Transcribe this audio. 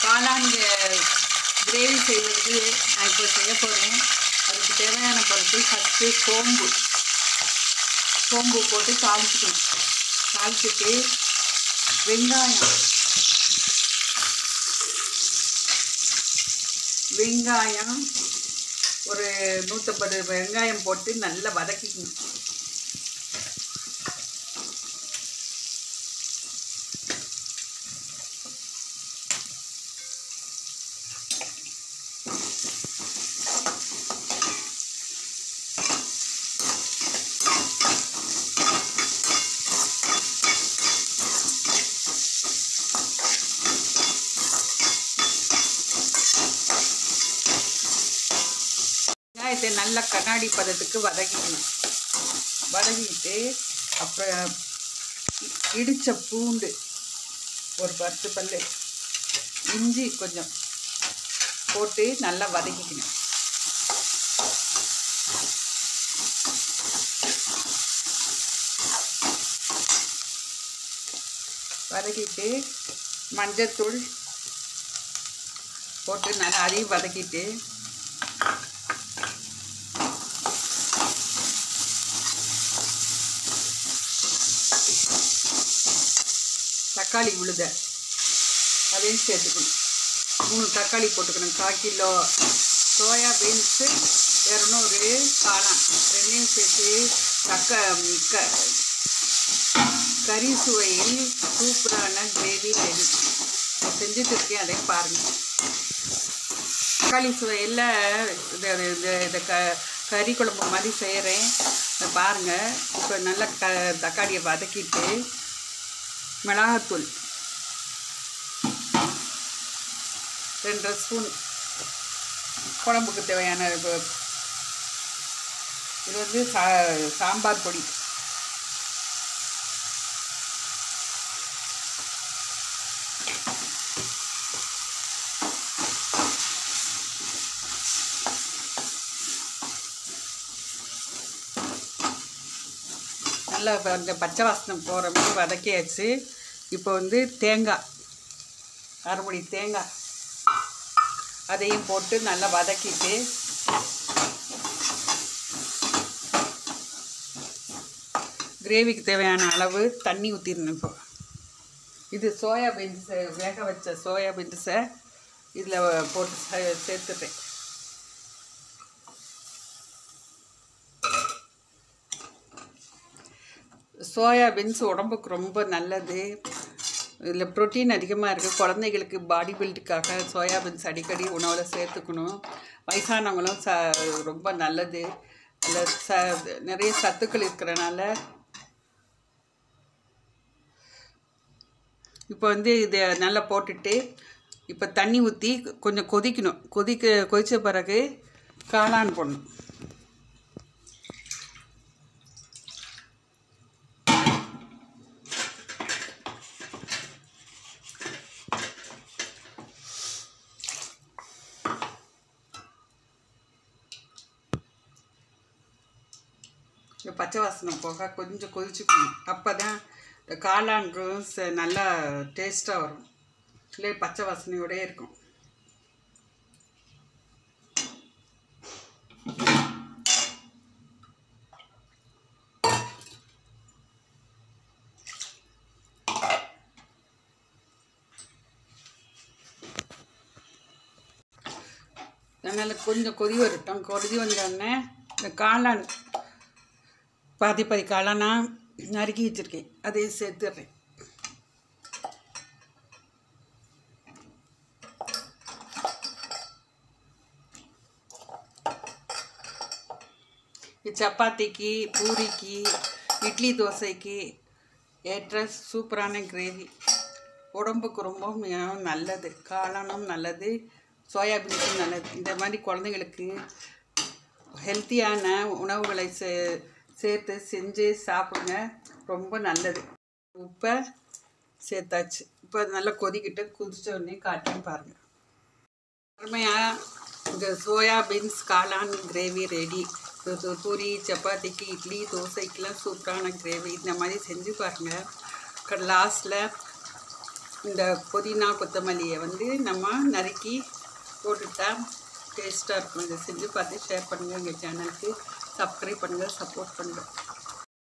காளான் கிரேவி செய்வதற்கு நான் இப்போ செய்ய போகிறேன். அதுக்கு தேவையான பொருட்கள் ஃபஸ்ட்டு சோம்பு போட்டு தாளிச்சிக்கணும். தாளிச்சிட்டு வெங்காயம் ஒரு 150 வெங்காயம் போட்டு நல்லா வதக்கிக்கணும். வெங்காயத்தை நல்லா கண்ணாடி பதத்துக்கு வதக்கிட்டு அப்புறம் இடித்த பூண்டு ஒரு 10 பல்லு, இஞ்சி கொஞ்சம் போட்டு நல்லா வதக்கிக்கணும். வதக்கிட்டு மஞ்சத்தூள் போட்டு நல்லா அதையும் வதக்கிட்டு தக்காளி விழுத அதையும் சேர்த்துக்கணும். 3 தக்காளி போட்டுக்கணும். 1/4 கிலோ சோயா பீன்ஸு, 200 காளான் ரெண்டையும் சேர்த்து கறி சுவையில் சூப்பரான கிரேவி ரெடி செஞ்சுட்டு இருக்கேன். அதையும் பாருங்கள். தக்காளி சுவையில் இந்த கறி குழம்பு மாதிரி செய்கிறேன். இதை பாருங்கள். இப்போ நல்லா தக்காளியை வதக்கிட்டு மிளகாத்தூள் 2 ஸ்பூன், குழம்புக்கு தேவையான இது வந்து சாம்பார் பொடி, நல்லா அந்த பச்சை வாசனை போகிற மாதிரி வதக்கியாச்சு. இப்போ வந்து தேங்காய் 1/2 மூடி தேங்காய் அதையும் போட்டு நல்லா வதக்கிட்டு கிரேவிக்கு தேவையான அளவு தண்ணி ஊற்றிடணும். இப்போ இது சோயா பீன்ஸை வேக வச்ச சோயா பீன்ஸை இதில் போட்டு சேர்த்துட்டேன். சோயா பீன்ஸ் உடம்புக்கு ரொம்ப நல்லது. இதில் ப்ரோட்டீன் அதிகமாக இருக்குது. குழந்தைகளுக்கு பாடி பில்டுக்காக சோயா பீன்ஸ் அடிக்கடி உணவில் சேர்த்துக்கணும். வயசானவங்களும் ரொம்ப நல்லது. அதில் நிறைய சத்துக்கள் இருக்கிறனால இப்போ வந்து இதை நல்லா போட்டுட்டு இப்போ தண்ணி ஊற்றி கொஞ்சம் கொதிக்கணும். கொதித்த பிறகு காளான் போடணும். பச்சை வாசனை போக கொஞ்சம் கொதிச்சுக்கணும். அப்போ தான் காளான் நல்லா டேஸ்ட்டாக வரும். இல்லை பச்சை வாசனையோடே இருக்கும். அதனால் கொஞ்சம் கொதி வரட்டும். கொதி வந்தோடனே இந்த காளான் பாதி காளானா நறுக்கி வச்சுருக்கேன், அதையும் சேர்த்துடுறேன். சப்பாத்திக்கு, பூரிக்கு, இட்லி தோசைக்கு ஏற்ற சூப்பரான கிரேவி. உடம்புக்கு ரொம்ப நல்லது. காளானும் நல்லது, சோயாபீன்ஸும் நல்லது. இந்த மாதிரி குழந்தைங்களுக்கு ஹெல்த்தியான உணவுகளை சேர்த்து செஞ்சு சாப்பிடுங்க. ரொம்ப நல்லது. உப்பை சேர்த்தாச்சு. இப்போ நல்லா கொதிச்ச உடனே காட்டின்னு பாருங்கள். அருமையாக இந்த சோயா பீன்ஸ் காளான் கிரேவி ரெடி. பூரி, சப்பாத்திக்கு, இட்லி, தோசைக்கெலாம் சூப்பரான கிரேவி. இந்த மாதிரி செஞ்சு பாருங்கள். லாஸ்ட்டில் இந்த புதினா கொத்தமல்லியை வந்து நம்ம நறுக்கி போட்டுட்டா டேஸ்ட்டாக இருக்கும். இதை செஞ்சு பார்த்து ஷேர் பண்ணுங்கள். எங்கள் சேனலுக்கு சப்ஸ்கிரைப் பண்ணுங்கள், சப்போர்ட் பண்ணுங்கள்.